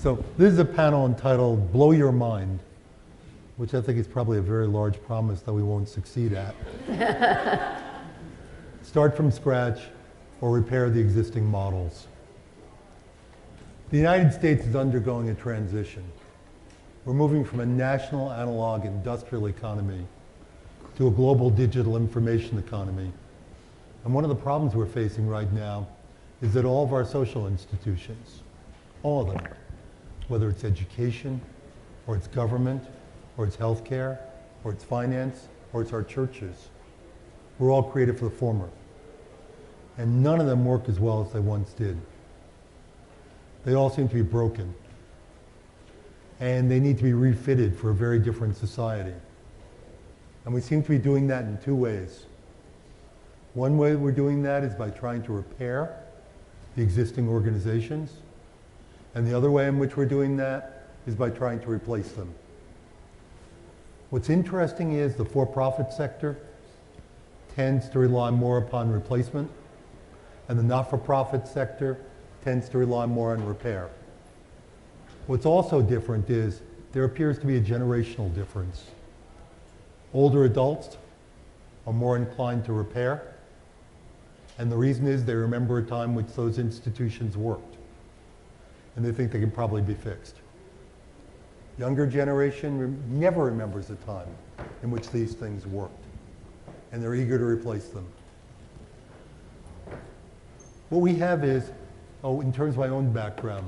So this is a panel entitled Blow Your Mind, which I think is probably a very large promise that we won't succeed at. Start from scratch or repair the existing models. The United States is undergoing a transition. We're moving from a national analog industrial economy to a global digital information economy. And one of the problems we're facing right now is that all of our social institutions, all of them, whether it's education, or it's government, or it's healthcare, or it's finance, or it's our churches, we're all created for the former. And none of them work as well as they once did. They all seem to be broken. And they need to be refitted for a very different society. And we seem to be doing that in two ways. One way we're doing that is by trying to repair the existing organizations. And the other way in which we're doing that is by trying to replace them. What's interesting is the for-profit sector tends to rely more upon replacement, and the not-for-profit sector tends to rely more on repair. What's also different is there appears to be a generational difference. Older adults are more inclined to repair, and the reason is they remember a time which those institutions worked, and they think they can probably be fixed. Younger generation never remembers a time in which these things worked, and they're eager to replace them. What we have is, in terms of my own background,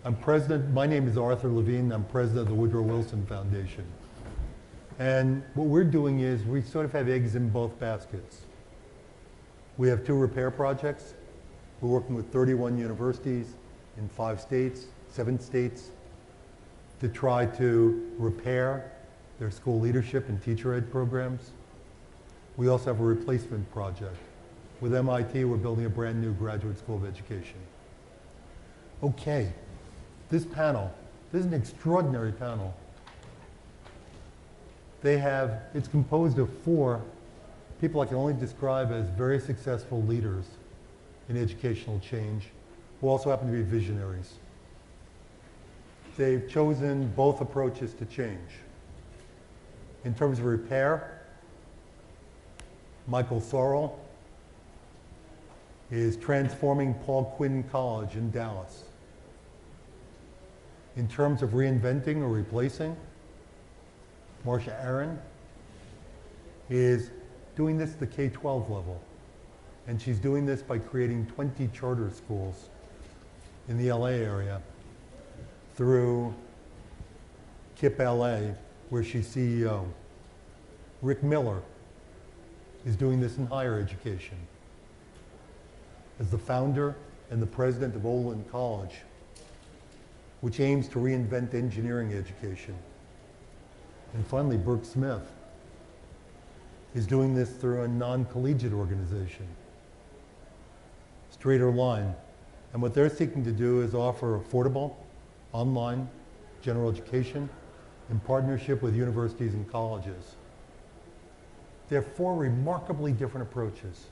I'm president, my name is Arthur Levine, I'm president of the Woodrow Wilson Foundation. And what we're doing is we sort of have eggs in both baskets. We have 2 repair projects. We're working with 31 universities in 5 states, 7 states, to try to repair their school leadership and teacher ed programs. We also have a replacement project. With MIT, we're building a brand new graduate school of education. Okay, this panel, this is an extraordinary panel. It's composed of 4 people I can only describe as very successful leaders in educational change, who also happen to be visionaries. They've chosen both approaches to change. In terms of repair, Michael Sorrell is transforming Paul Quinn College in Dallas. In terms of reinventing or replacing, Marcia is doing this at the K12 level. And she's doing this by creating 20 charter schools in the LA area through KIPP LA, where she's CEO. Rick Miller is doing this in higher education. As the founder and the president of Olin College, which aims to reinvent engineering education. And finally, Burck Smith is doing this through a non-collegiate organization, StraighterLine. And what they're seeking to do is offer affordable, online, general education in partnership with universities and colleges. There are 4 remarkably different approaches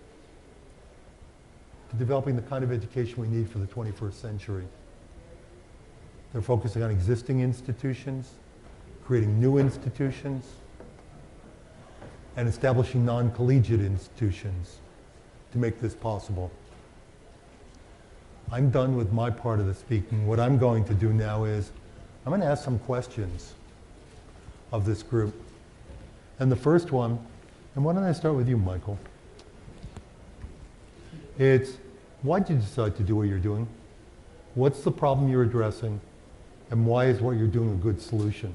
to developing the kind of education we need for the 21st century. They're focusing on existing institutions, creating new institutions, and establishing non-collegiate institutions to make this possible. I'm done with my part of the speaking. What I'm going to do now is I'm going to ask some questions of this group. And the first one, and why don't I start with you, Michael? It's, why did you decide to do what you're doing? What's the problem you're addressing? And why is what you're doing a good solution?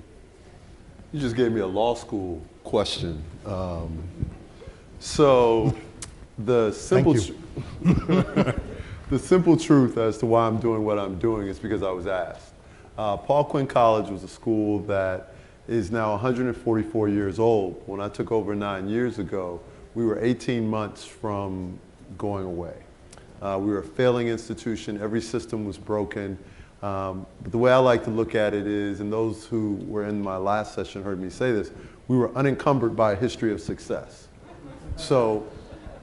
You just gave me a law school question. So the simple, the simple truth as to why I'm doing what I'm doing is because I was asked. Paul Quinn College was a school that is now 144 years old. When I took over 9 years ago, we were 18 months from going away. We were a failing institution. Every system was broken. But the way I like to look at it is, and those who were in my last session heard me say this, we were unencumbered by a history of success. So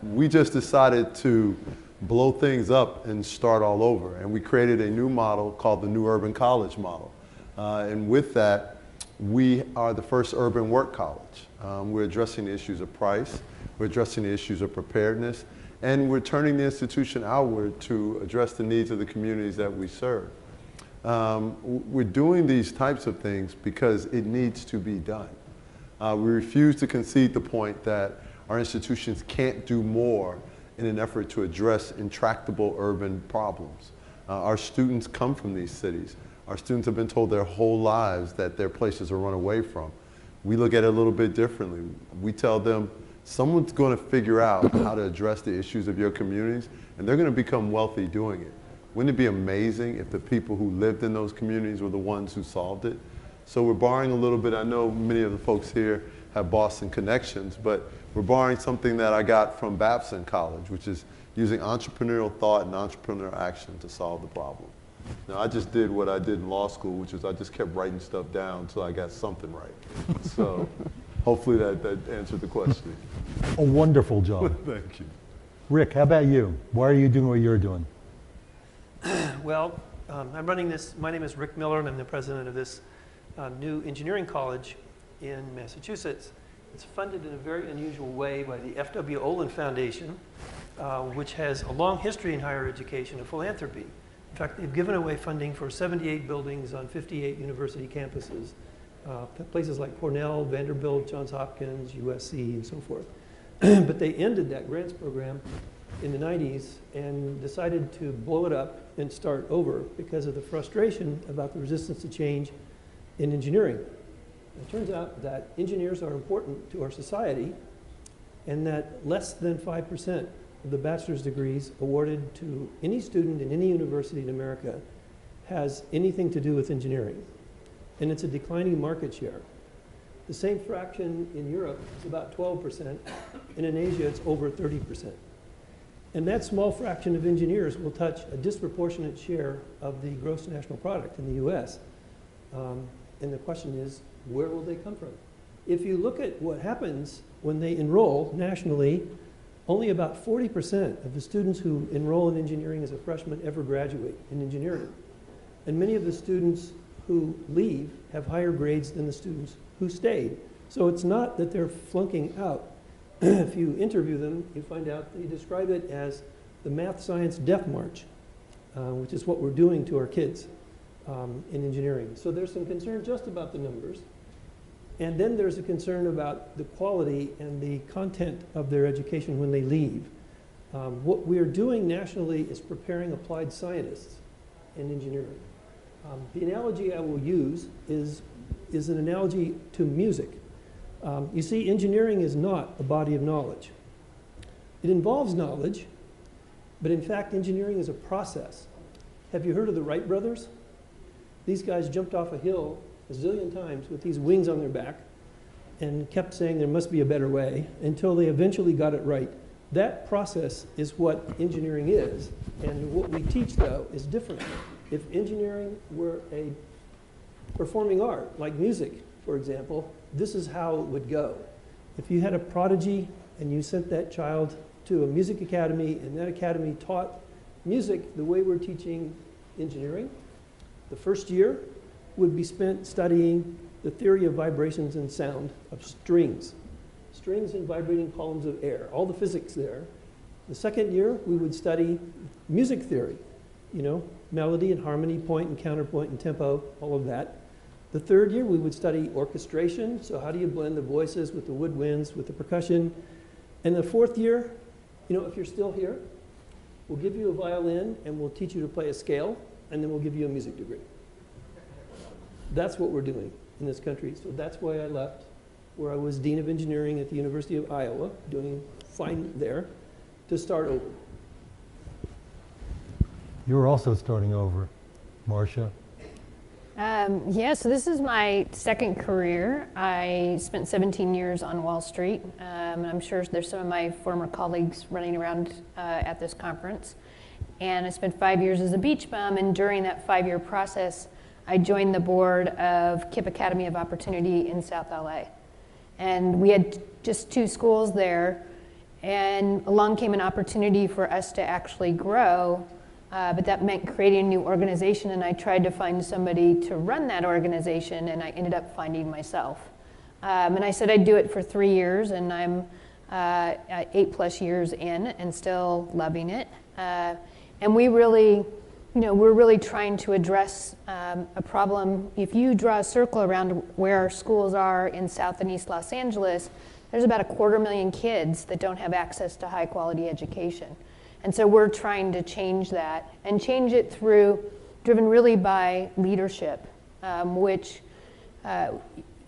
we just decided to blow things up and start all over. And we created a new model called the New Urban College model. And with that, we are the first urban work college. We're addressing the issues of price, we're addressing the issues of preparedness, and we're turning the institution outward to address the needs of the communities that we serve. We're doing these types of things because it needs to be done. We refuse to concede the point that our institutions can't do more in an effort to address intractable urban problems. Our students come from these cities. Our students have been told their whole lives that their places are run away from. We look at it a little bit differently. We tell them, someone's going to figure out how to address the issues of your communities, and they're going to become wealthy doing it. Wouldn't it be amazing if the people who lived in those communities were the ones who solved it? So we're borrowing a little bit. I know many of the folks here have Boston connections, but we're borrowing something that I got from Babson College, which is using entrepreneurial thought and entrepreneurial action to solve the problem. Now, I just did what I did in law school, which is I just kept writing stuff down until I got something right. So hopefully that answered the question. A wonderful job. Thank you. Rick, how about you? Why are you doing what you're doing? Well, I'm running this. My name is Rick Miller, and I'm the president of this new engineering college in Massachusetts. It's funded in a very unusual way by the F.W. Olin Foundation, which has a long history in higher education of philanthropy. In fact, they've given away funding for 78 buildings on 58 university campuses, places like Cornell, Vanderbilt, Johns Hopkins, USC, and so forth. But they ended that grants program in the 90s and decided to blow it up and start over because of the frustration about the resistance to change in engineering. It turns out that engineers are important to our society, and that less than 5% of the bachelor's degrees awarded to any student in any university in America has anything to do with engineering. And it's a declining market share. The same fraction in Europe is about 12%, and in Asia it's over 30%. And that small fraction of engineers will touch a disproportionate share of the gross national product in the US. And the question is, where will they come from? If you look at what happens when they enroll nationally, only about 40% of the students who enroll in engineering as a freshman ever graduate in engineering. And many of the students who leave have higher grades than the students who stayed. So it's not that they're flunking out. If you interview them, you find out they describe it as the math science death march, which is what we're doing to our kids in engineering. So there's some concern just about the numbers. And then there's a concern about the quality and the content of their education when they leave. What we're doing nationally is preparing applied scientists in engineering. The analogy I will use is an analogy to music. You see, engineering is not a body of knowledge. It involves knowledge, but in fact, engineering is a process. Have you heard of the Wright brothers? These guys jumped off a hill a zillion times with these wings on their back and kept saying there must be a better way until they eventually got it right. That process is what engineering is, and what we teach, though, is different. If engineering were a performing art, like music, for example, this is how it would go. If you had a prodigy and you sent that child to a music academy, and that academy taught music the way we're teaching engineering, the first year would be spent studying the theory of vibrations and sound of strings. Strings and vibrating columns of air, all the physics there. The second year, we would study music theory, you know, melody and harmony, point and counterpoint and tempo, all of that. The third year, we would study orchestration, so how do you blend the voices with the woodwinds, with the percussion. And the fourth year, you know, if you're still here, we'll give you a violin and we'll teach you to play a scale, and then we'll give you a music degree. That's what we're doing in this country. So that's why I left, where I was Dean of Engineering at the University of Iowa, doing fine there, to start over. You're also starting over, Marcia. Yeah, so this is my second career. I spent 17 years on Wall Street, and I'm sure there's some of my former colleagues running around at this conference. And I spent 5 years as a beach bum, and during that 5-year process, I joined the board of KIPP Academy of Opportunity in South LA. And we had just 2 schools there, And along came an opportunity for us to actually grow, but that meant creating a new organization, and I tried to find somebody to run that organization, and I ended up finding myself. And I said I'd do it for 3 years, and I'm 8+ years in and still loving it. And we really, we're really trying to address a problem. If you draw a circle around where our schools are in South and East Los Angeles, there's about 250,000 kids that don't have access to high quality education. And so we're trying to change that and change it driven really by leadership, which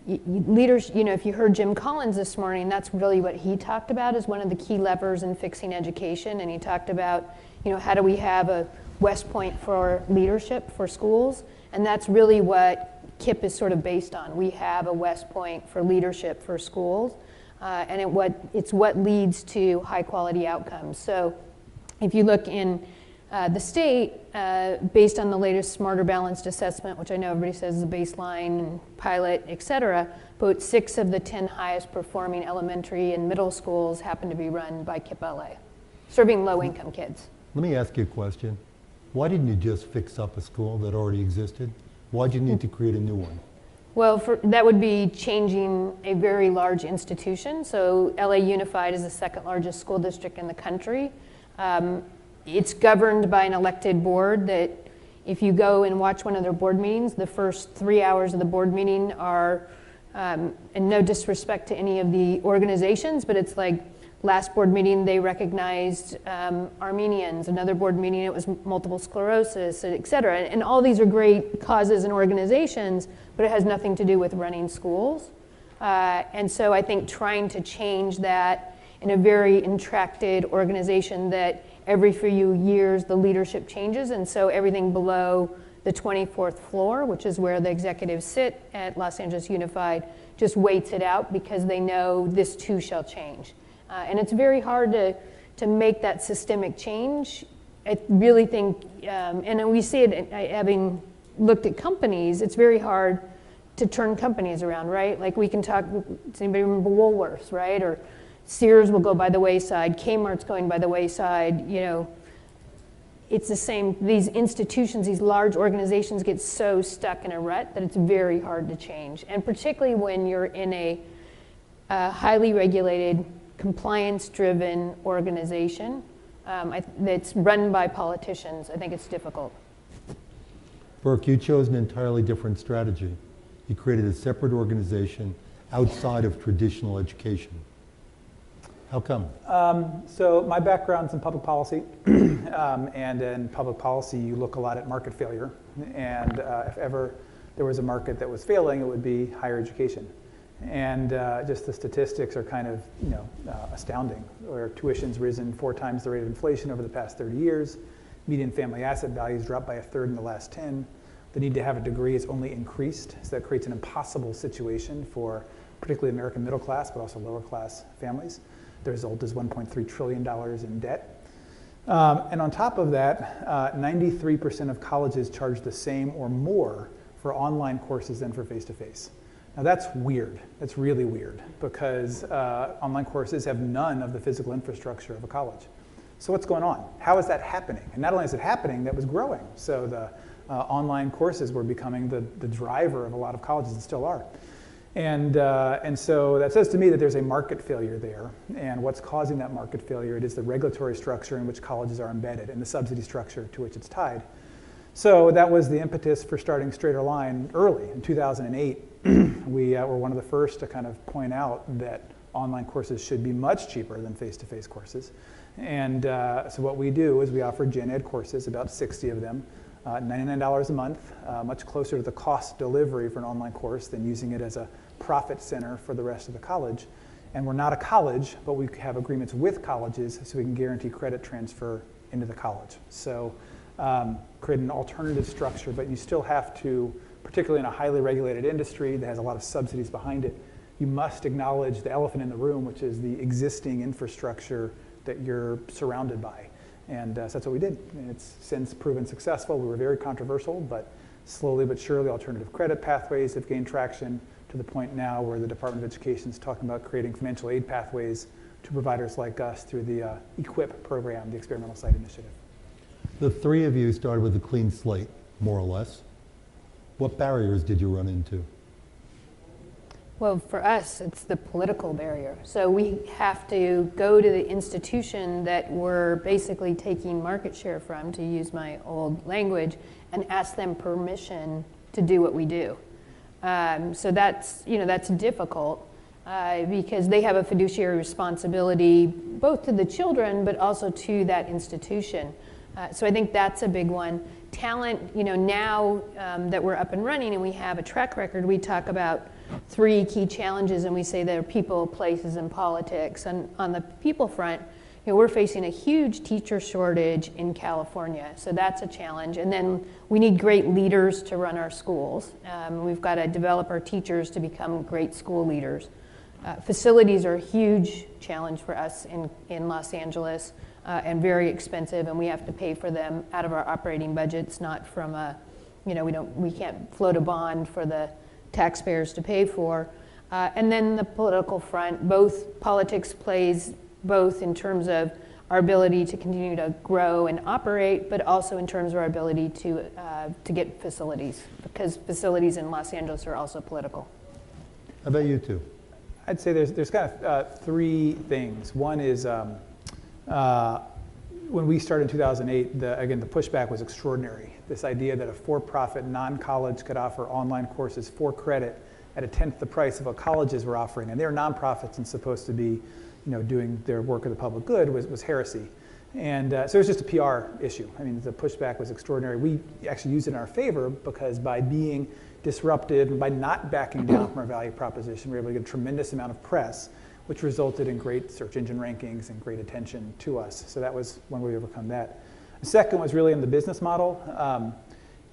leaders, if you heard Jim Collins this morning, that's really what he talked about as one of the key levers in fixing education. And he talked about, how do we have a West Point for leadership for schools? And that's really what KIPP is sort of based on. We have a West Point for leadership for schools, and it's what leads to high quality outcomes. So if you look in the state, based on the latest Smarter Balanced Assessment, which I know everybody says is a baseline and pilot, et cetera, but 6 of the 10 highest performing elementary and middle schools happen to be run by KIPP LA, serving low income kids. Let me ask you a question. Why didn't you just fix up a school that already existed? Why did you need to create a new one? Well, that would be changing a very large institution. So LA Unified is the 2nd largest school district in the country. It's governed by an elected board that if you go and watch one of their board meetings, the first 3 hours of the board meeting are, and no disrespect to any of the organizations, but it's like last board meeting they recognized Armenians, another board meeting it was multiple sclerosis, et cetera. And all these are great causes and organizations, but it has nothing to do with running schools. And so I think trying to change that in a very intracted organization that every few years the leadership changes, and so everything below the 24th floor, which is where the executives sit at Los Angeles Unified, just waits it out because they know this too shall change. And it's very hard to make that systemic change. I really think, and we see it having looked at companies, it's very hard to turn companies around, right? Like we can talk, does anybody remember Woolworths, right? Or Sears will go by the wayside, Kmart's going by the wayside, It's the same, these institutions, these large organizations get so stuck in a rut that it's very hard to change. And particularly when you're in a highly regulated, compliance-driven organization that's run by politicians, I think it's difficult. Burck, you chose an entirely different strategy. You created a separate organization outside of traditional education. How come? So my background's in public policy, and in public policy you look a lot at market failure, and if ever there was a market that was failing, it would be higher education. And just the statistics are kind of astounding, where tuition's risen 4 times the rate of inflation over the past 30 years, median family asset values dropped by 1/3 in the last 10, the need to have a degree is only increased, so that creates an impossible situation for particularly American middle class, but also lower class families. The result is $1.3 trillion in debt. And on top of that, 93% of colleges charge the same or more for online courses than for face-to-face. Now that's weird, that's really weird, because online courses have none of the physical infrastructure of a college. So what's going on? How is that happening? And not only is it happening, that was growing. So the online courses were becoming the driver of a lot of colleges and still are. And so that says to me that there's a market failure there. And what's causing that market failure? It is the regulatory structure in which colleges are embedded and the subsidy structure to which it's tied. So that was the impetus for starting StraighterLine early. In 2008, we were one of the first to kind of point out that online courses should be much cheaper than face-to-face courses. And so what we do is we offer gen ed courses, about 60 of them, $99 a month, much closer to the cost delivery for an online course than using it as a profit center for the rest of the college. And we're not a college, but we have agreements with colleges so we can guarantee credit transfer into the college. So create an alternative structure, but you still have to, particularly in a highly regulated industry that has a lot of subsidies behind it, you must acknowledge the elephant in the room, which is the existing infrastructure that you're surrounded by. And so that's what we did. And it's since proven successful. We were very controversial, but slowly but surely alternative credit pathways have gained traction to the point now where the Department of Education is talking about creating financial aid pathways to providers like us through the KIPP program, the Experimental Site Initiative. The three of you started with a clean slate, more or less. What barriers did you run into? Well, for us, it's the political barrier. So we have to go to the institution that we're basically taking market share from, to use my old language, and ask them permission to do what we do. So that's, that's difficult because they have a fiduciary responsibility both to the children but also to that institution. So I think that's a big one. Talent, now that we're up and running and we have a track record, we talk about 3 key challenges, and we say there are people, places, and politics. And on the people front, we're facing a huge teacher shortage in California, so that's a challenge. And then we need great leaders to run our schools. We've got to develop our teachers to become great school leaders. Facilities are a huge challenge for us in Los Angeles and very expensive, and we have to pay for them out of our operating budgets, not from we can't float a bond for the taxpayers to pay for. And then the political front, both politics plays both in terms of our ability to continue to grow and operate, but also in terms of our ability to get facilities, because facilities in Los Angeles are also political. How about you two? I'd say there's kind of 3 things. One is when we started in 2008, the pushback was extraordinary. This idea that a for-profit non-college could offer online courses for credit at 1/10 the price of what colleges were offering, and they're nonprofits and supposed to be, doing their work of the public good was heresy. And so it was just a PR issue. I mean, the pushback was extraordinary. We actually used it in our favor because by being disruptive and by not backing down from our value proposition, we were able to get a tremendous amount of press, which resulted in great search engine rankings and great attention to us. So that was one way we overcome that. The second was really in the business model.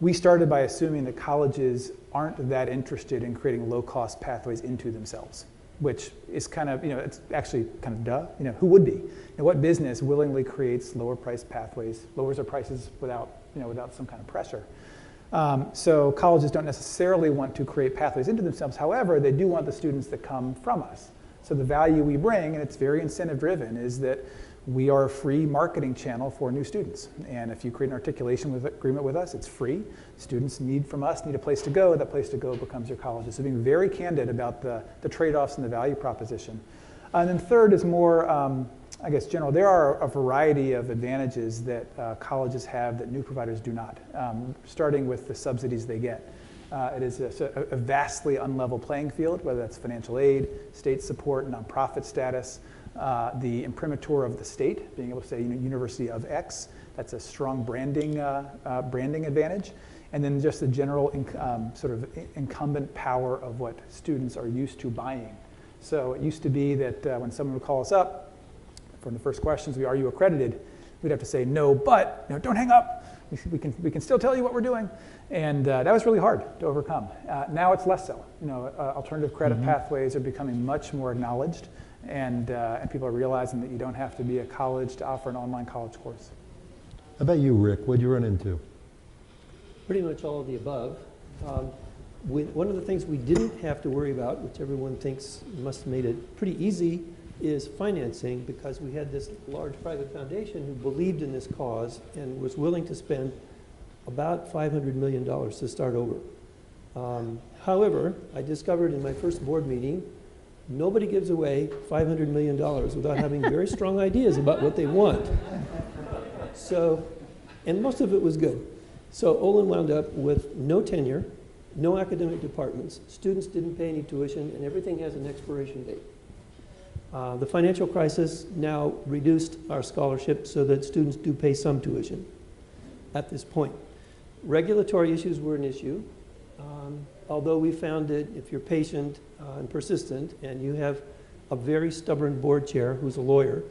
We started by assuming that colleges aren't that interested in creating low-cost pathways into themselves, which is kind of, it's actually kind of duh. Who would be? What business willingly creates lower-priced pathways, lowers their prices without some kind of pressure? So colleges don't necessarily want to create pathways into themselves. However, they do want the students that come from us. So the value we bring, and it's very incentive-driven, is that we are a free marketing channel for new students. And if you create an articulation agreement with us, it's free. Students need a place to go. That place to go becomes your college. So being very candid about the trade-offs and the value proposition. And then third is more, general. There are a variety of advantages that colleges have that new providers do not, starting with the subsidies they get. It is a vastly unlevel playing field, whether that's financial aid, state support, nonprofit status, the imprimatur of the state, being able to say University of X. That's a strong branding advantage. And then just the general sort of incumbent power of what students are used to buying. So it used to be that when someone would call us up, from the first questions, are you accredited? We'd have to say no, but don't hang up. We can still tell you what we're doing. And that was really hard to overcome. Now it's less so. Alternative credit pathways are becoming much more acknowledged, and people are realizing that you don't have to be a college to offer an online college course. How about you, Rick? What'd you run into? Pretty much all of the above. One of the things we didn't have to worry about, which everyone thinks must have made it pretty easy, is financing, because we had this large private foundation who believed in this cause and was willing to spend about $500 million to start over. However, I discovered in my first board meeting, nobody gives away $500 million without having very strong ideas about what they want. So, and most of it was good. So Olin wound up with no tenure, no academic departments, students didn't pay any tuition, and everything has an expiration date. The financial crisis now reduced our scholarship so that students do pay some tuition at this point. Regulatory issues were an issue, although we found that if you're patient and persistent and you have a very stubborn board chair who's a lawyer,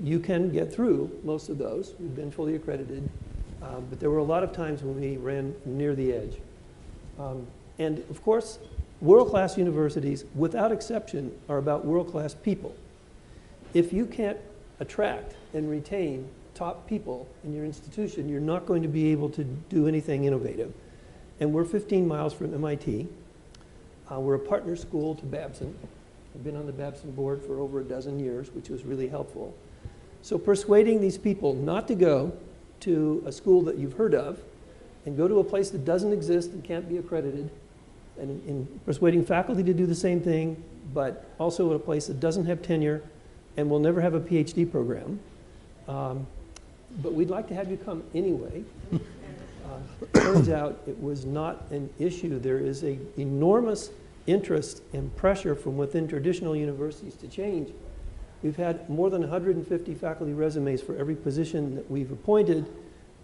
you can get through most of those. We've been fully accredited, but there were a lot of times when we ran near the edge. And of course, world-class universities, without exception, are about world-class people. If you can't attract and retain top people in your institution, you're not going to be able to do anything innovative. And we're 15 miles from MIT. We're a partner school to Babson. I've been on the Babson board for over a dozen years, which was really helpful. So persuading these people not to go to a school that you've heard of and go to a place that doesn't exist and can't be accredited, and in persuading faculty to do the same thing, but also at a place that doesn't have tenure and will never have a PhD program. But we'd like to have you come anyway. Turns out it was not an issue. There is an enormous interest and pressure from within traditional universities to change. We've had more than 150 faculty resumes for every position that we've appointed.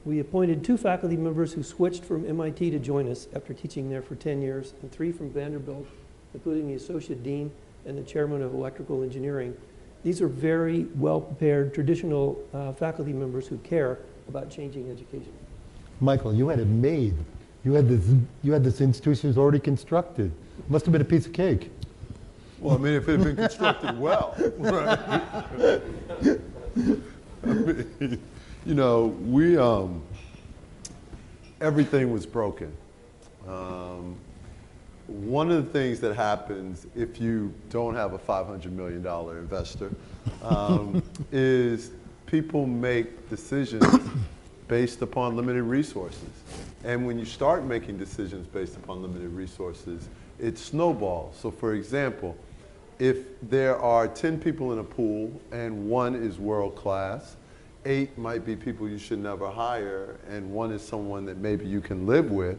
We appointed 2 faculty members who switched from MIT to join us after teaching there for 10 years, and 3 from Vanderbilt, including the associate dean and the chairman of electrical engineering. These are very well-prepared traditional faculty members who care about changing education. Michael, you had it made. You had this institution was already constructed. Must have been a piece of cake. Well, I mean, if it had been constructed well, right? I mean, you know, everything was broken. One of the things that happens if you don't have a $500 million investor is people make decisions based upon limited resources. And when you start making decisions based upon limited resources, it snowballs. So for example, if there are 10 people in a pool and 1 is world class, 8 might be people you should never hire, and 1 is someone that maybe you can live with.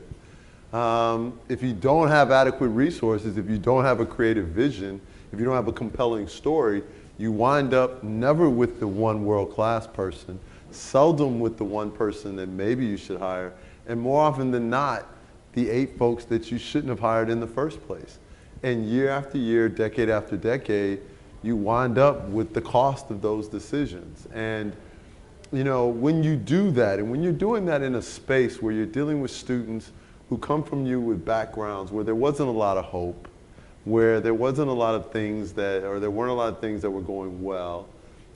If you don't have adequate resources, if you don't have a creative vision, if you don't have a compelling story, you wind up never with the 1 world-class person, seldom with the 1 person that maybe you should hire, and more often than not, the 8 folks that you shouldn't have hired in the first place. And year after year, decade after decade, you wind up with the cost of those decisions. And you know, when you do that, and when you're doing that in a space where you're dealing with students who come from you with backgrounds where there wasn't a lot of hope, where there wasn't a lot of things that, or there weren't a lot of things that were going well.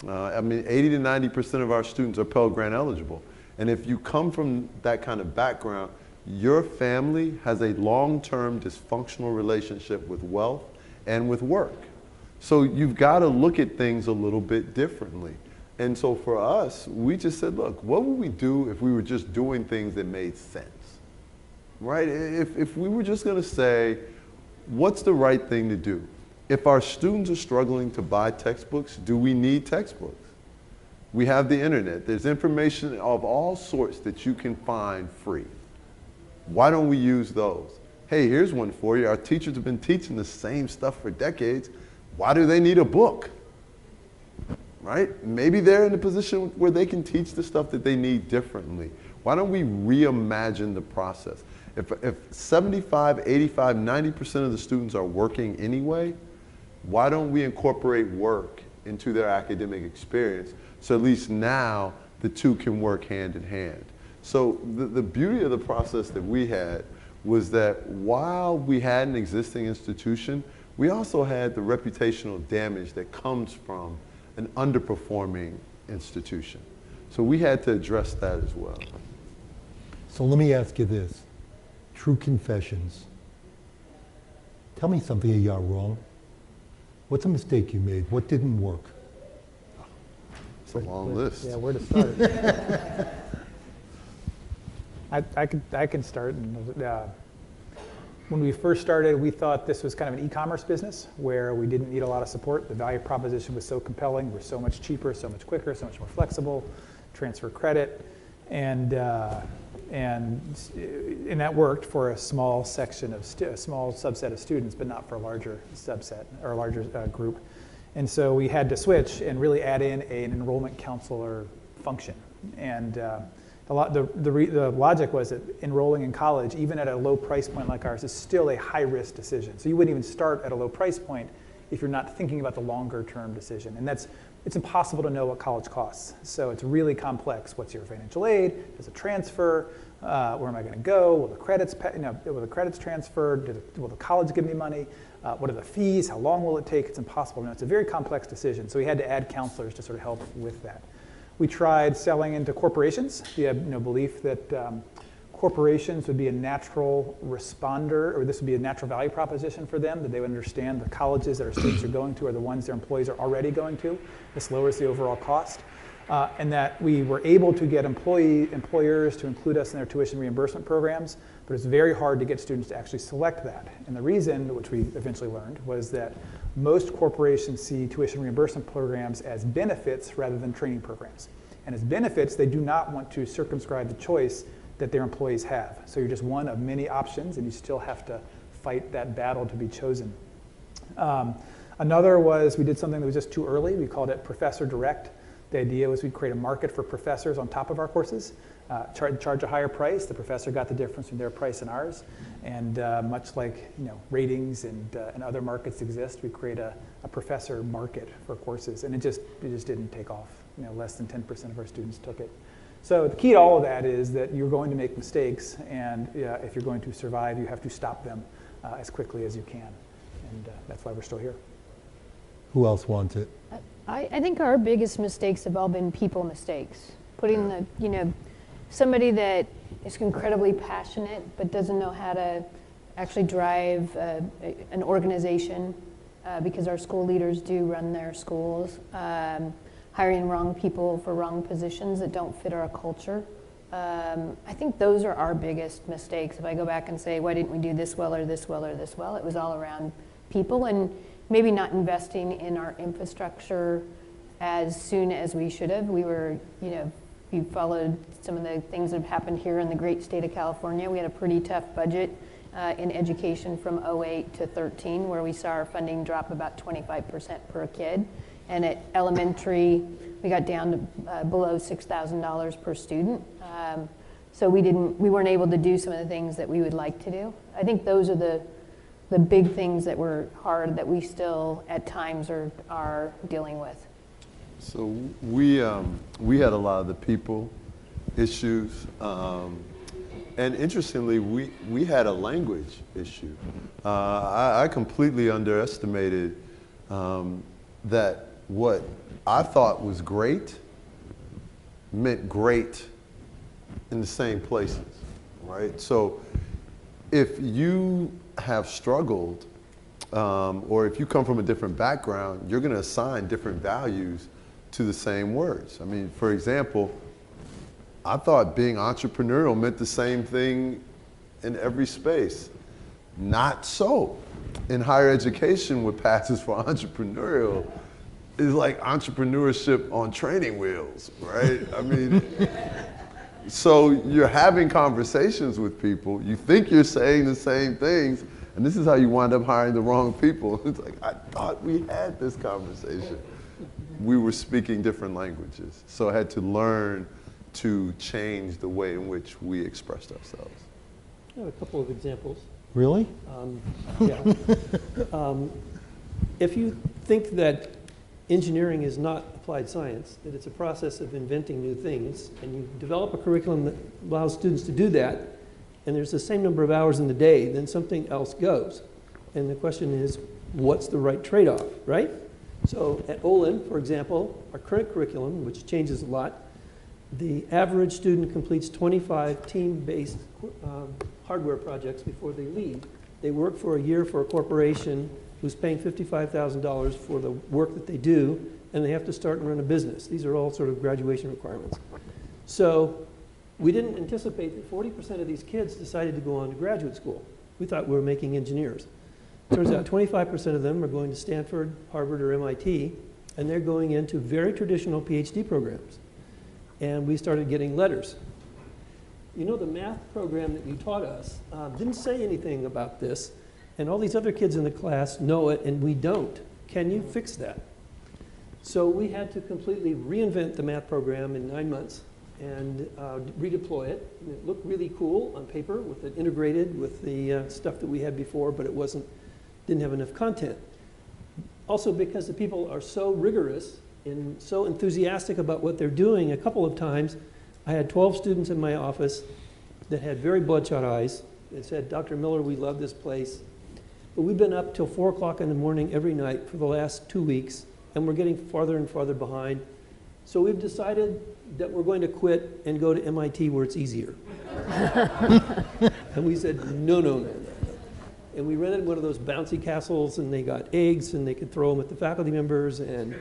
I mean, 80 to 90% of our students are Pell Grant eligible. And if you come from that kind of background, your family has a long-term dysfunctional relationship with wealth and with work. So you've got to look at things a little bit differently. And so for us, we just said, look, what would we do if we were just doing things that made sense? Right? If we were just going to say, what's the right thing to do? If our students are struggling to buy textbooks, do we need textbooks? We have the internet. There's information of all sorts that you can find free. Why don't we use those? Hey, here's one for you. Our teachers have been teaching the same stuff for decades. Why do they need a book? Right? Maybe they're in a position where they can teach the stuff that they need differently. Why don't we reimagine the process? If 75, 85, 90% of the students are working anyway, why don't we incorporate work into their academic experience so at least now the two can work hand in hand? So the beauty of the process that we had was that while we had an existing institution, we also had the reputational damage that comes from an underperforming institution. So we had to address that as well. So let me ask you this, true confessions. Tell me something you got wrong. What's a mistake you made? What didn't work? It's a long list. Yeah, where to start? I can start. When we first started, we thought this was kind of an e-commerce business where we didn't need a lot of support. The value proposition was so compelling. We're so much cheaper, so much quicker, so much more flexible, transfer credit. And that worked for a small section of a small subset of students, but not for a larger subset or a larger group. And so we had to switch and really add in an enrollment counselor function. And the logic was that enrolling in college, even at a low price point like ours, is still a high risk decision. So you wouldn't even start at a low price point if you're not thinking about the longer term decision. And it's impossible to know what college costs. So it's really complex. What's your financial aid? Does it transfer? Where am I going to go? Will the credits transfer? Will the college give me money? What are the fees? How long will it take? It's impossible to know. It's a very complex decision. So we had to add counselors to sort of help with that. We tried selling into corporations. We had belief that corporations would be a natural responder, or this would be a natural value proposition for them, that they would understand the colleges that our students are going to are the ones their employees are already going to. This lowers the overall cost. And that we were able to get employers to include us in their tuition reimbursement programs, but it's very hard to get students to actually select that. And the reason, which we eventually learned, was that most corporations see tuition reimbursement programs as benefits rather than training programs. And as benefits, they do not want to circumscribe the choice that their employees have. So you're just one of many options, and you still have to fight that battle to be chosen. Another was we did something that was just too early. We called it Professor Direct. The idea was we'd create a market for professors on top of our courses, charge a higher price. The professor got the difference between their price and ours. And much like ratings and other markets exist, we create a professor market for courses. And it just didn't take off. Less than 10% of our students took it. So the key to all of that is that you're going to make mistakes, and if you're going to survive, you have to stop them as quickly as you can. And that's why we're still here. Who else wants it? I think our biggest mistakes have all been people mistakes. Putting somebody that is incredibly passionate but doesn't know how to actually drive an organization, because our school leaders do run their schools. Hiring wrong people for wrong positions that don't fit our culture. I think those are our biggest mistakes. If I go back and say, why didn't we do this well or this well or this well? It was all around people, and maybe not investing in our infrastructure as soon as we should have. We were, we followed some of the things that have happened here in the great state of California. We had a pretty tough budget in education from 08 to 13, where we saw our funding drop about 25% per kid. And at elementary, we got down to below $6,000 per student. So we weren't able to do some of the things that we would like to do. I think those are the big things that were hard that we still at times are dealing with. So we had a lot of the people issues, and interestingly, we had a language issue. I completely underestimated that what I thought was great meant great in the same places, right? So if you have struggled, or if you come from a different background, you're going to assign different values to the same words. I mean, for example, I thought being entrepreneurial meant the same thing in every space. Not so. In higher education, what passes for entrepreneurial is like entrepreneurship on training wheels, right? I mean, so you're having conversations with people, you think you're saying the same things, and this is how you wind up hiring the wrong people. It's like, I thought we had this conversation. We were speaking different languages, so I had to learn to change the way in which we expressed ourselves. I have a couple of examples. Really? Yeah. If you think that engineering is not applied science, that it's a process of inventing new things, and you develop a curriculum that allows students to do that, and there's the same number of hours in the day, then something else goes. And the question is, what's the right trade-off, right? So at Olin, for example, our current curriculum, which changes a lot, the average student completes 25 team-based hardware projects before they leave. They work for a year for a corporation who's paying $55,000 for the work that they do, and they have to start and run a business. These are all sort of graduation requirements. So we didn't anticipate that 40% of these kids decided to go on to graduate school. We thought we were making engineers. Turns out 25% of them are going to Stanford, Harvard, or MIT, and they're going into very traditional PhD programs. And we started getting letters. You know, the math program that you taught us didn't say anything about this, and all these other kids in the class know it, and we don't. Can you fix that? So we had to completely reinvent the math program in 9 months and redeploy it. And it looked really cool on paper with it integrated with the stuff that we had before, but it didn't have enough content. Also because the people are so rigorous and so enthusiastic about what they're doing, a couple of times I had 12 students in my office that had very bloodshot eyes that said, Dr. Miller, we love this place, but we've been up till 4 o'clock in the morning every night for the last 2 weeks, and we're getting farther and farther behind. So we've decided that we're going to quit and go to MIT where it's easier. And we said, no, no, no, no. And we rented one of those bouncy castles, and they got eggs, and they could throw them at the faculty members, and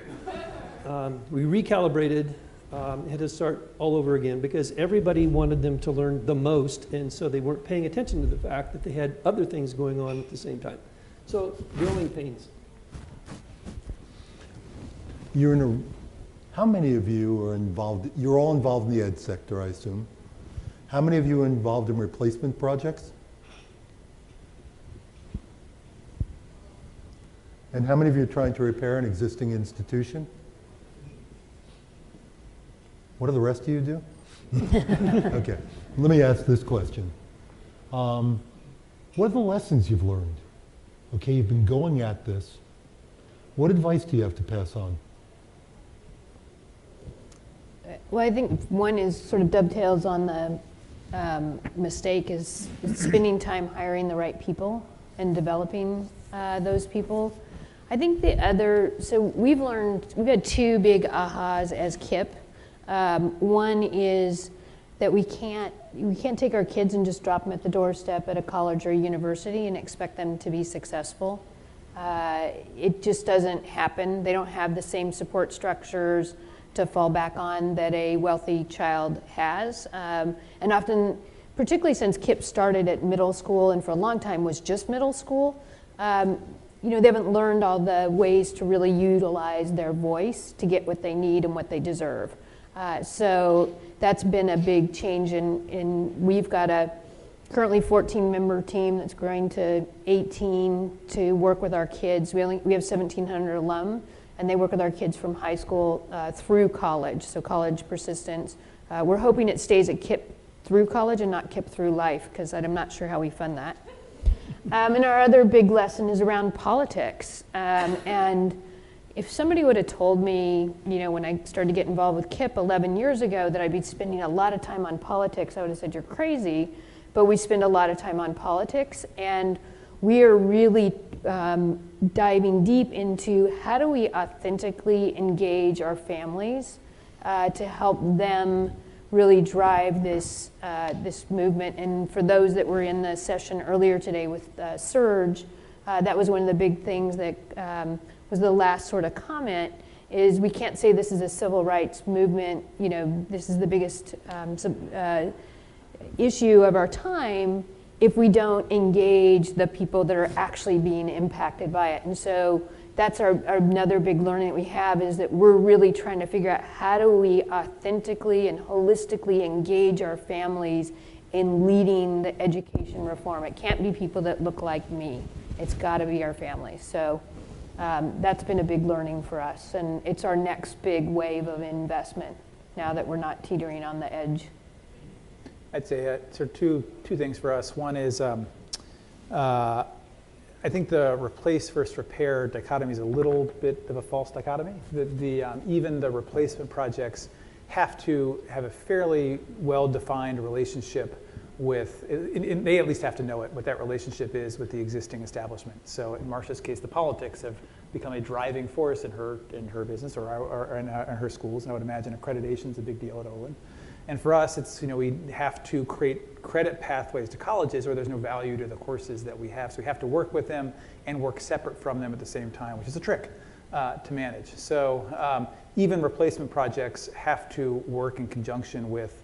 we recalibrated, had to start all over again because everybody wanted them to learn the most, and so they weren't paying attention to the fact that they had other things going on at the same time. So growing pains. How many of you are involved? You're all involved in the ed sector, I assume. How many of you are involved in replacement projects? And how many of you are trying to repair an existing institution? What do the rest of you do? Okay, let me ask this question. What are the lessons you've learned? Okay, you've been going at this. What advice do you have to pass on? Well, I think one is sort of dovetails on the mistake is spending time hiring the right people and developing those people. I think the other, so we've had two big ahas as KIPP. One is that we can't take our kids and just drop them at the doorstep at a college or a university and expect them to be successful. It just doesn't happen. They don't have the same support structures to fall back on that a wealthy child has. And often, particularly since KIPP started at middle school and for a long time was just middle school, they haven't learned all the ways to really utilize their voice to get what they need and what they deserve. So that's been a big change we've got a currently 14-member team that's growing to 18 to work with our kids. We have 1,700 alum, and they work with our kids from high school through college, so college persistence. We're hoping it stays at KIPP through college and not KIPP through life, because I'm not sure how we fund that. And our other big lesson is around politics. And if somebody would have told me, when I started to get involved with KIPP 11 years ago that I'd be spending a lot of time on politics, I would have said, you're crazy. But we spend a lot of time on politics, and we are really diving deep into how do we authentically engage our families to help them really drive this movement. And for those that were in the session earlier today with Surge, that was one of the big things that was the last sort of comment, is we can't say this is a civil rights movement, this is the biggest issue of our time if we don't engage the people that are actually being impacted by it. And so that's our another big learning that we have, is that we're really trying to figure out how do we authentically and holistically engage our families in leading the education reform. It can't be people that look like me. It's got to be our families. So that's been a big learning for us, and it's our next big wave of investment now that we're not teetering on the edge. I'd say sort of two things for us. One is I think the replace versus repair dichotomy is a little bit of a false dichotomy. Even the replacement projects have to have a fairly well-defined relationship with, they at least have to know what that relationship is with the existing establishment. So in Marcia's case, the politics have become a driving force in her business or in her schools. And I would imagine accreditation is a big deal at Olin. And for us, it's, we have to create credit pathways to colleges where there's no value to the courses that we have. So we have to work with them and work separate from them at the same time, which is a trick to manage. So even replacement projects have to work in conjunction with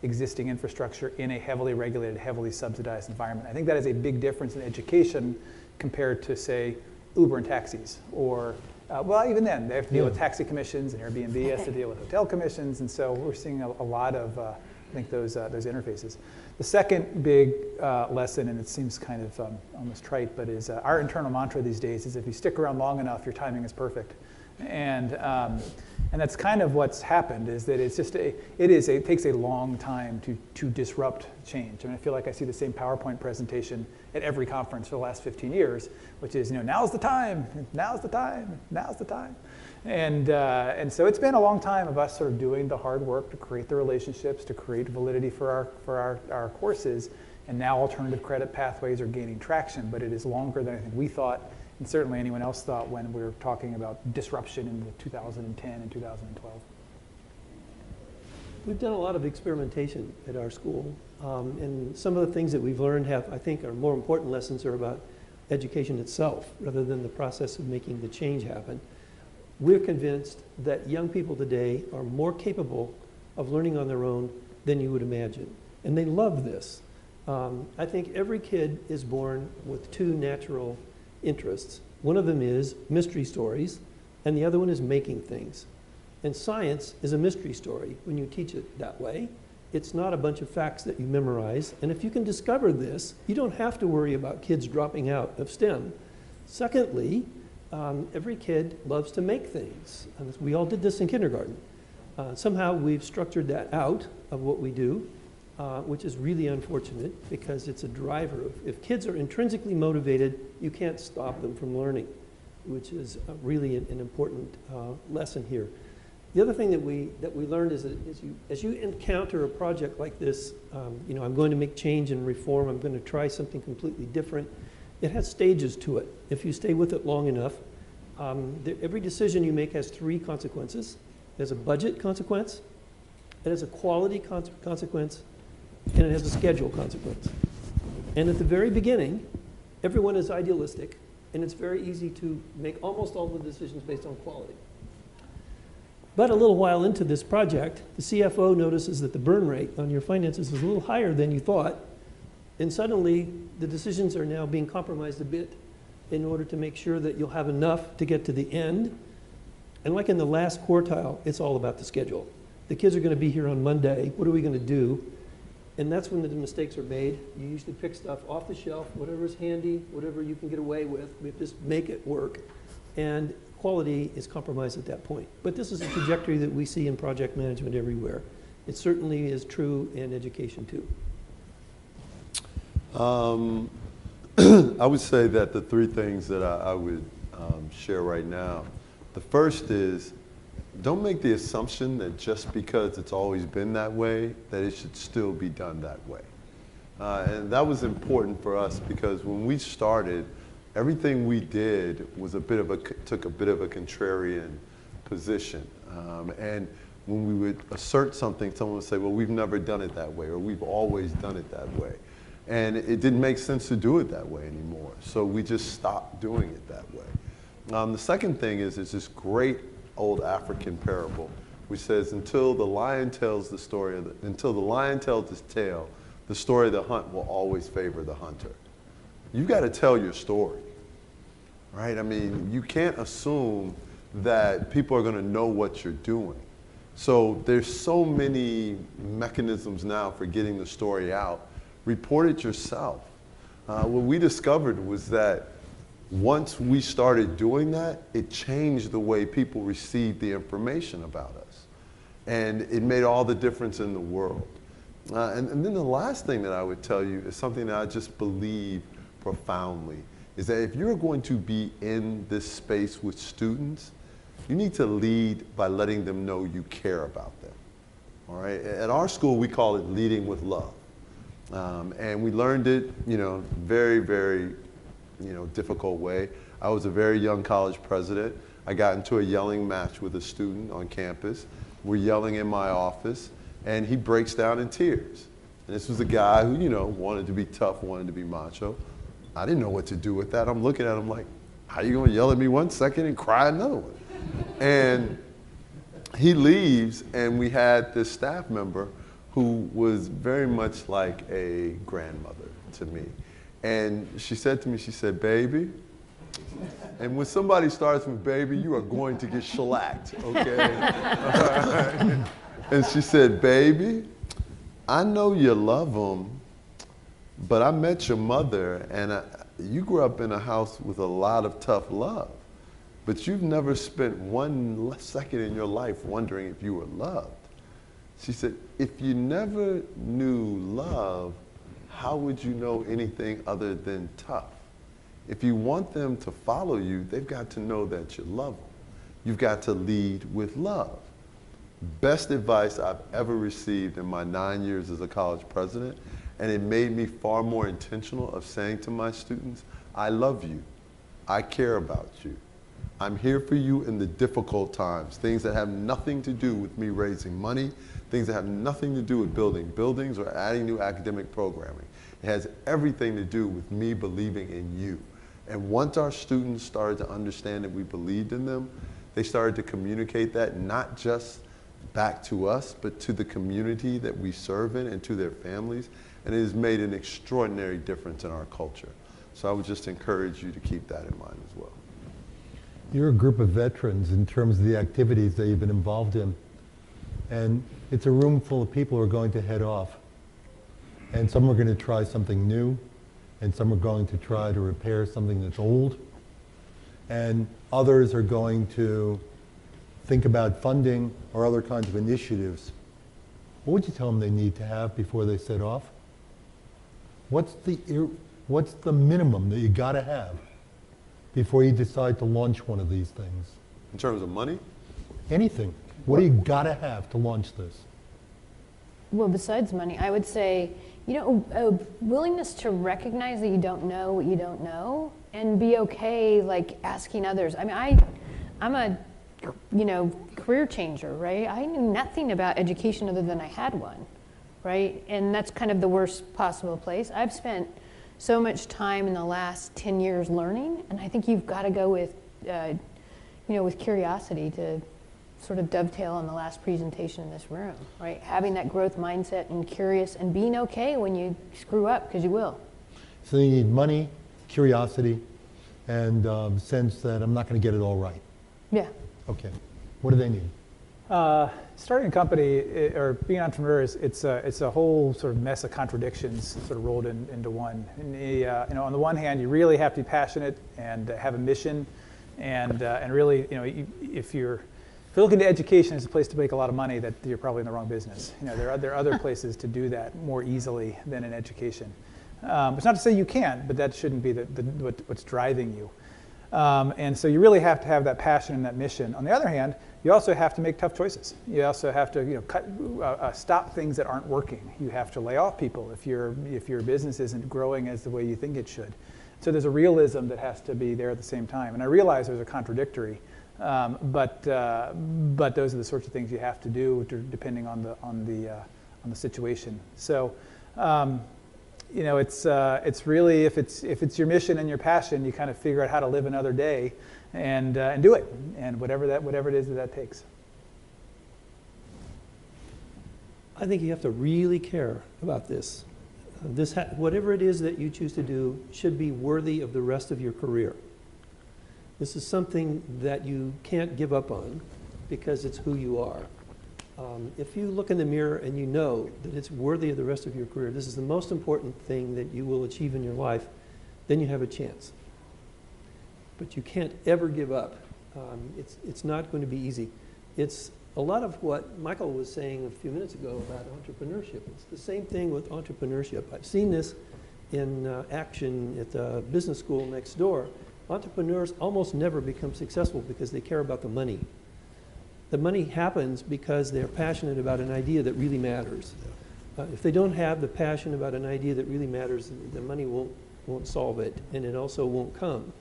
existing infrastructure in a heavily regulated, heavily subsidized environment. I think that is a big difference in education compared to, say, Uber and taxis, or well, even then, they have to deal with taxi commissions, and Airbnb has to deal with hotel commissions, and so we're seeing a lot of, I think, those interfaces. The second big lesson, and it seems kind of almost trite, but is our internal mantra these days is if you stick around long enough, your timing is perfect. And that's kind of what's happened, is that it's just it takes a long time to disrupt change. I mean, I feel like I see the same PowerPoint presentation at every conference for the last 15 years, which is, now's the time, now's the time, now's the time. And so it's been a long time of us sort of doing the hard work to create the relationships, to create validity for our courses, and now alternative credit pathways are gaining traction, but it is longer than I think we thought and certainly anyone else thought when we were talking about disruption in 2010 and 2012. We've done a lot of experimentation at our school, and some of the things that we've learned I think are more important lessons are about education itself rather than the process of making the change happen. We're convinced that young people today are more capable of learning on their own than you would imagine, and they love this. I think every kid is born with two natural interests. One of them is mystery stories, and the other one is making things. And science is a mystery story when you teach it that way. It's not a bunch of facts that you memorize. And if you can discover this, you don't have to worry about kids dropping out of STEM. Secondly, every kid loves to make things. And we all did this in kindergarten. Somehow we've structured that out of what we do, which is really unfortunate because it's a driver. If kids are intrinsically motivated, you can't stop them from learning, which is really an important lesson here. The other thing that we learned is that as you encounter a project like this, I'm going to make change and reform, I'm going to try something completely different, it has stages to it. If you stay with it long enough, every decision you make has three consequences. There's a budget consequence, it has a quality consequence, and it has a schedule consequence. And at the very beginning, everyone is idealistic, and it's very easy to make almost all the decisions based on quality. But a little while into this project, the CFO notices that the burn rate on your finances is a little higher than you thought, and suddenly the decisions are now being compromised a bit in order to make sure that you'll have enough to get to the end. And like in the last quartile, it's all about the schedule. The kids are going to be here on Monday. What are we going to do? And that's when the mistakes are made. You usually pick stuff off the shelf, whatever's handy, whatever you can get away with, just make it work. And quality is compromised at that point. But this is a trajectory that we see in project management everywhere. It certainly is true in education too. I would say that the three things that I would share right now, the first is don't make the assumption that just because it's always been that way, that it should still be done that way. And that was important for us because when we started, everything we did was took a bit of a contrarian position. And when we would assert something, someone would say, well, we've never done it that way, or we've always done it that way. And it didn't make sense to do it that way anymore. So we just stopped doing it that way. The second thing is this great old African parable, which says, until the lion tells his tail, the story of the hunt will always favor the hunter. You've got to tell your story, right? I mean, you can't assume that people are going to know what you're doing. So there's so many mechanisms now for getting the story out. Report it yourself. What we discovered was that once we started doing that, it changed the way people received the information about us. And it made all the difference in the world. And then the last thing that I would tell you is something that I just believe profoundly, is that if you're going to be in this space with students, you need to lead by letting them know you care about them. All right? At our school, we call it leading with love. And we learned it, very, very, difficult way. I was a very young college president. I got into a yelling match with a student on campus. We're yelling in my office, and he breaks down in tears. And this was a guy who, wanted to be tough, wanted to be macho. I didn't know what to do with that. I'm looking at him like, how are you going to yell at me one second and cry another one? And he leaves, and we had this staff member who was very much like a grandmother to me. And she said to me, she said, baby, and when somebody starts with baby, you are going to get shellacked, okay? And she said, baby, I know you love them, but I met your mother, and you grew up in a house with a lot of tough love, but you've never spent 1 second in your life wondering if you were loved. She said, if you never knew love, how would you know anything other than tough? If you want them to follow you, they've got to know that you love them. You've got to lead with love. Best advice I've ever received in my 9 years as a college president, and it made me far more intentional of saying to my students, I love you. I care about you. I'm here for you in the difficult times, things that have nothing to do with me raising money, things that have nothing to do with building buildings or adding new academic programming. It has everything to do with me believing in you. And once our students started to understand that we believed in them, they started to communicate that not just back to us, but to the community that we serve in and to their families. And it has made an extraordinary difference in our culture. So I would just encourage you to keep that in mind as well. You're a group of veterans in terms of the activities that you've been involved in. And it's a room full of people who are going to head off. And some are going to try something new, and some are going to try to repair something that's old. And others are going to think about funding or other kinds of initiatives. What would you tell them they need to have before they set off? What's the minimum that you got to have before you decide to launch one of these things? In terms of money? Anything. What do you got to have to launch this? Well, besides money, I would say, a willingness to recognize that you don't know what you don't know and be okay, like, asking others. I mean, I'm a, career changer, right? I knew nothing about education other than I had one, right? And that's kind of the worst possible place. I've spent so much time in the last 10 years learning, and I think you've got to go with, with curiosity to sort of dovetail on the last presentation in this room, right? Having that growth mindset and curious and being okay when you screw up, because you will. So you need money, curiosity, and sense that I'm not going to get it all right. Yeah. Okay. What do they need? Starting a company or being entrepreneurs, it's a whole sort of mess of contradictions sort of rolled into one. And on the one hand, you really have to be passionate and have a mission, and really, if you're looking to education as a place to make a lot of money, that you're probably in the wrong business. There are other places to do that more easily than in education. It's not to say you can't, but that shouldn't be what's driving you. And so you really have to have that passion and that mission. On the other hand, you also have to make tough choices. You also have to stop things that aren't working. You have to lay off people if your business isn't growing as the way you think it should. So there's a realism that has to be there at the same time. And I realize there's a contradictory, but those are the sorts of things you have to do depending on the situation. So. It's really, if it's your mission and your passion, you kind of figure out how to live another day and do it, and whatever it is that takes. I think you have to really care about this. Whatever it is that you choose to do should be worthy of the rest of your career. This is something that you can't give up on because it's who you are. If you look in the mirror and you know that it's worthy of the rest of your career, this is the most important thing that you will achieve in your life, then you have a chance. But you can't ever give up. It's not going to be easy. It's a lot of what Michael was saying a few minutes ago about entrepreneurship. It's the same thing with entrepreneurship. I've seen this in action at the business school next door. Entrepreneurs almost never become successful because they care about the money. The money happens because they're passionate about an idea that really matters. If they don't have the passion about an idea that really matters, the money won't solve it, and it also won't come.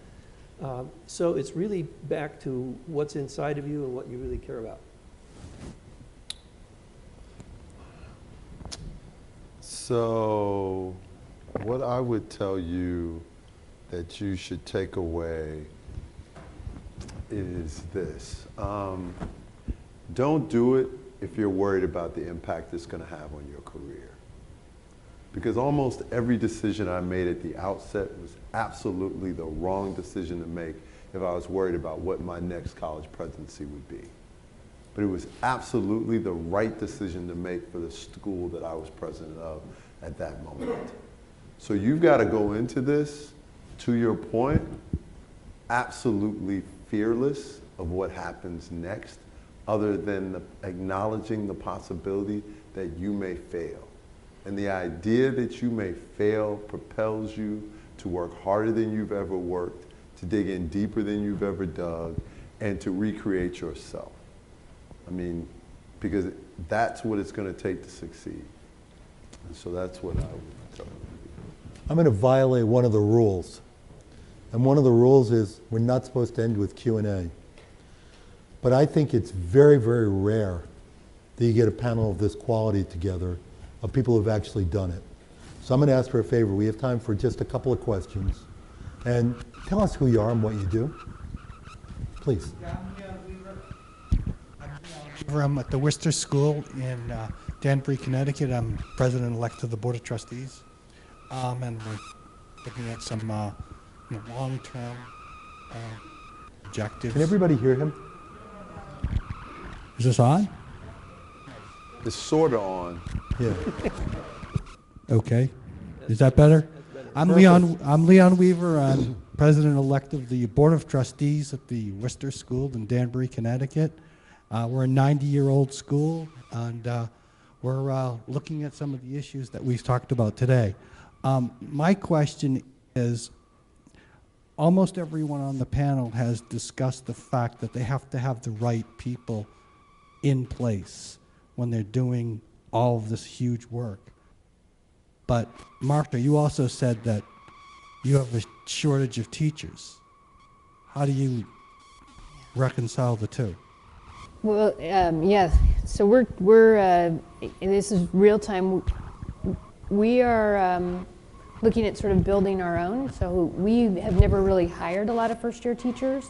So it's really back to what's inside of you and what you really care about. So what I would tell you that you should take away is this. Don't do it if you're worried about the impact it's going to have on your career. Because almost every decision I made at the outset was absolutely the wrong decision to make if I was worried about what my next college presidency would be. But it was absolutely the right decision to make for the school that I was president of at that moment. So you've got to go into this, to your point, absolutely fearless of what happens next, other than acknowledging the possibility that you may fail. And the idea that you may fail propels you to work harder than you've ever worked, to dig in deeper than you've ever dug, and to recreate yourself. I mean, because that's what it's going to take to succeed. And so that's what I would tell you. I'm going to violate one of the rules. And one of the rules is we're not supposed to end with Q&A. But I think it's very, very rare that you get a panel of this quality together of people who've actually done it. So I'm going to ask for a favor. We have time for just a couple of questions. And tell us who you are and what you do. Please. Yeah, I'm at the Worcester School in Danbury, Connecticut. I'm president-elect of the Board of Trustees. And we're looking at some long-term objectives. Can everybody hear him? Is this on? It's sort of on. Yeah. Okay. Is that better? I'm Leon Weaver. I'm president-elect of the Board of Trustees at the Worcester School in Danbury, Connecticut. We're a 90-year-old school, and we're looking at some of the issues that we've talked about today. My question is, almost everyone on the panel has discussed the fact that they have to have the right people in place when they're doing all of this huge work. But Marcia, you also said that you have a shortage of teachers. How do you reconcile the two? Well, yeah, so we're this is real time. We are looking at sort of building our own. So we have never really hired a lot of first-year teachers.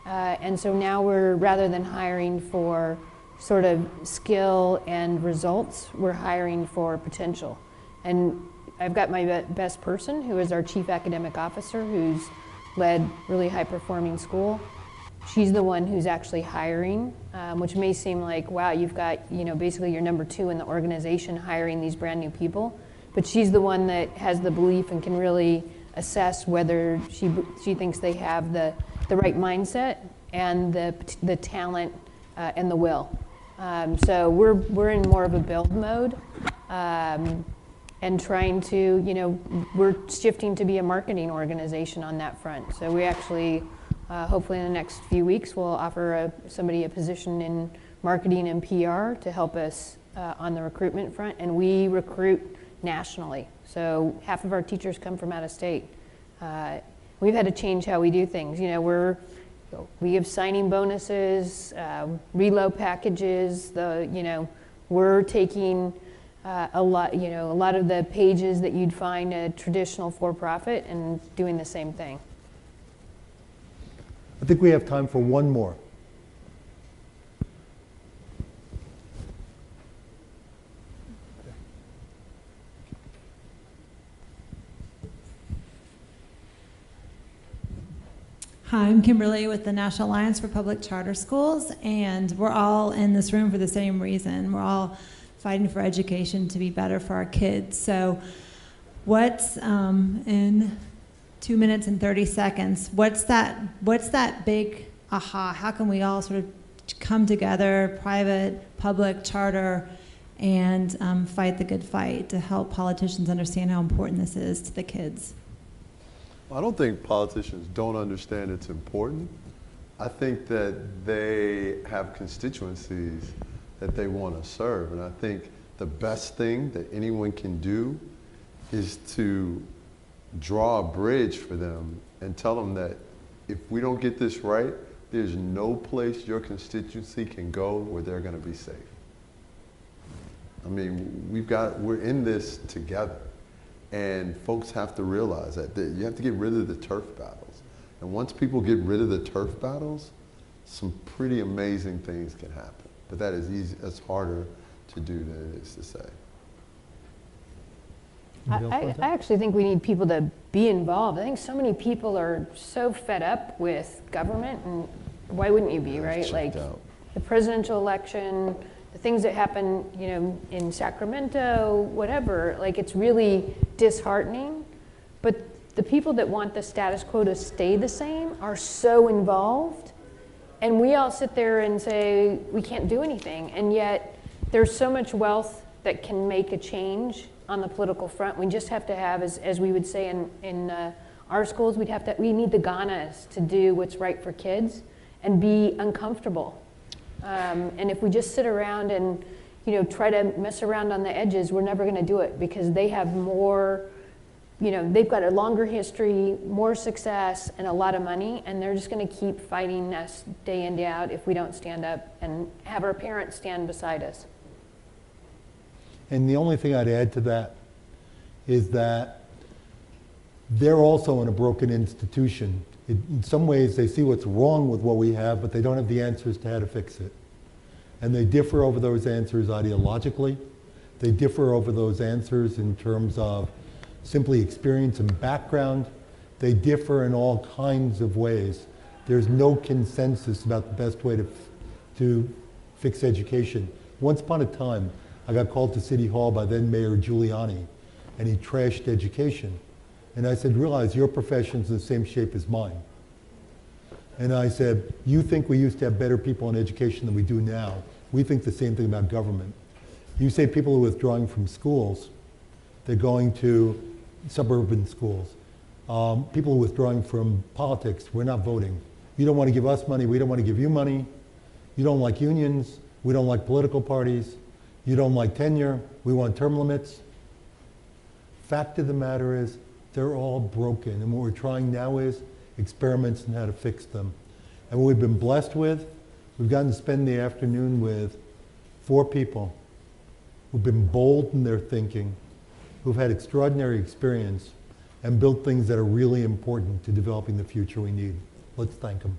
And so now we're, rather than hiring for sort of skill and results, we're hiring for potential. And I've got my best person, who is our chief academic officer, who's led really high-performing school. She's the one who's actually hiring, which may seem like, wow, you've got, basically your number two in the organization hiring these brand new people. But she's the one that has the belief and can really assess whether she thinks they have the right mindset and the talent and the will. So we're in more of a build mode, and trying to, we're shifting to be a marketing organization on that front. So we actually, hopefully in the next few weeks, we'll offer somebody a position in marketing and PR to help us on the recruitment front. And we recruit nationally. So half of our teachers come from out of state. We've had to change how we do things. We have signing bonuses, reload packages. We're taking a lot of the pages that you'd find a traditional for-profit and doing the same thing. I think we have time for one more. Hi, I'm Kimberly with the National Alliance for Public Charter Schools, and we're all in this room for the same reason. We're all fighting for education to be better for our kids. So what's, in 2 minutes and 30 seconds, what's that big aha? How can we all sort of come together, private, public, charter, and fight the good fight to help politicians understand how important this is to the kids? I don't think politicians don't understand it's important. I think that they have constituencies that they want to serve. And I think the best thing that anyone can do is to draw a bridge for them and tell them that if we don't get this right, there's no place your constituency can go where they're going to be safe. I mean, we're in this together. And folks have to realize that you have to get rid of the turf battles. And once people get rid of the turf battles, some pretty amazing things can happen. But that is easy, that's harder to do than it is to say. I actually think we need people to be involved. I think so many people are so fed up with government, and why wouldn't you be, right? Like the presidential election, the things that happen, in Sacramento, whatever, like it's really disheartening. But the people that want the status quo to stay the same are so involved. And we all sit there and say, we can't do anything. And yet there's so much wealth that can make a change on the political front. We just have to have, as we would say in our schools, we need the Ghanas to do what's right for kids and be uncomfortable. And if we just sit around and try to mess around on the edges, we're never going to do it, because they have more you know, they've got a longer history, more success, and a lot of money, and they're just going to keep fighting us day in, day out if we don't stand up and have our parents stand beside us. And the only thing I'd add to that is that they're also in a broken institution. In some ways, they see what's wrong with what we have, but they don't have the answers to how to fix it. And they differ over those answers ideologically. They differ over those answers in terms of simply experience and background. They differ in all kinds of ways. There's no consensus about the best way to fix education. Once upon a time, I got called to City Hall by then Mayor Giuliani, and he trashed education. And I said, realize your profession's in the same shape as mine. And I said, you think we used to have better people in education than we do now. We think the same thing about government. You say people are withdrawing from schools, they're going to suburban schools. People are withdrawing from politics, we're not voting. You don't want to give us money, we don't want to give you money. You don't like unions, we don't like political parties. You don't like tenure, we want term limits. Fact of the matter is, they're all broken, and what we're trying now is experiments in how to fix them. And what we've been blessed with, we've gotten to spend the afternoon with 4 people who've been bold in their thinking, who've had extraordinary experience, and built things that are really important to developing the future we need. Let's thank them.